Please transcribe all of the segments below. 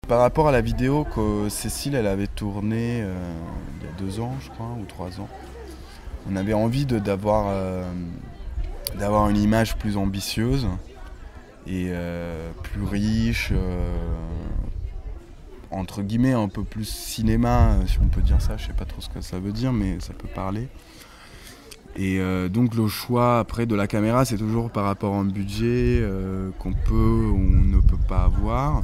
par rapport à la vidéo que Cécile elle avait tournée il y a 2 ans, je crois, ou 3 ans, on avait envie d'avoir une image plus ambitieuse et plus riche, entre guillemets un peu plus cinéma, si on peut dire ça. Je sais pas trop ce que ça veut dire, mais ça peut parler. Et donc le choix après de la caméra, c'est toujours par rapport à un budget qu'on peut ou on ne peut pas avoir.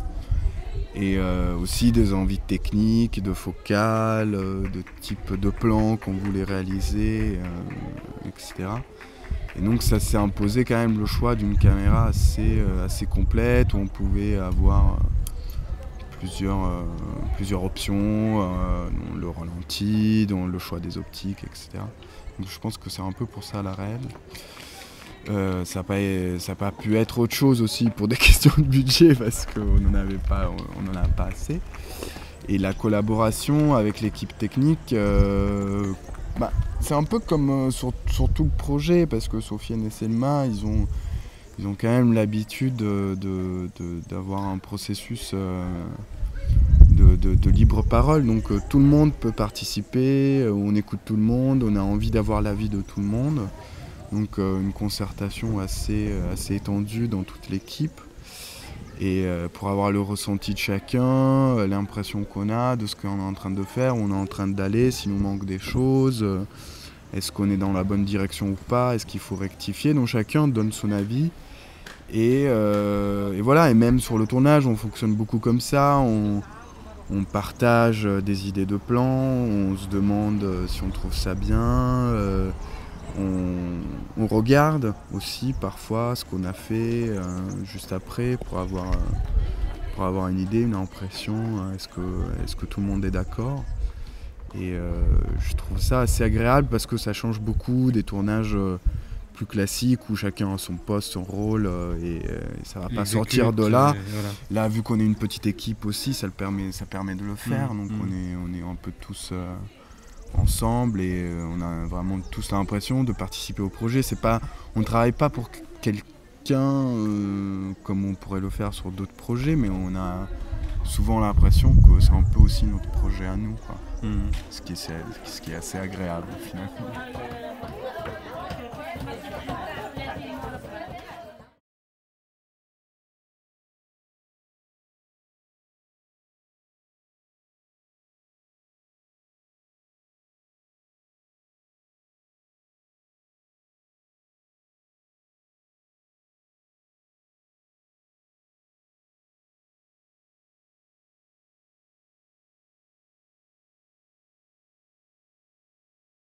Et aussi des envies techniques, de focale, de type de plan qu'on voulait réaliser, etc. Et donc ça s'est imposé quand même le choix d'une caméra assez complète où on pouvait avoir plusieurs options, dont le ralenti, dont le choix des optiques, etc. Donc je pense que c'est un peu pour ça la réelle. Ça n'a pas pu être autre chose aussi pour des questions de budget parce qu'on n'en a pas assez. Et la collaboration avec l'équipe technique, c'est un peu comme sur tout le projet parce que Sofiane et Selma, ils ont quand même l'habitude d'avoir un processus de libre parole. Donc tout le monde peut participer, on écoute tout le monde, on a envie d'avoir l'avis de tout le monde. Donc une concertation assez étendue dans toute l'équipe. Et pour avoir le ressenti de chacun, l'impression qu'on a de ce qu'on est en train de faire, où on est en train d'aller, s'il nous manque des choses, est-ce qu'on est dans la bonne direction ou pas, est-ce qu'il faut rectifier. Donc chacun donne son avis. Et voilà, et même sur le tournage, on fonctionne beaucoup comme ça. On partage des idées de plans, on se demande si on trouve ça bien. On regarde aussi parfois ce qu'on a fait juste après pour avoir une idée, une impression. Est-ce que tout le monde est d'accord? Et je trouve ça assez agréable parce que ça change beaucoup des tournages plus classiques où chacun a son poste, son rôle et ça va pas sortir de là. Voilà. Là, vu qu'on est une petite équipe aussi, ça permet de le faire. Donc on est un peu tous ensemble et on a vraiment tous l'impression de participer au projet. On ne travaille pas pour quelqu'un comme on pourrait le faire sur d'autres projets, mais on a souvent l'impression que c'est un peu aussi notre projet à nous, quoi. Ce qui est assez agréable finalement.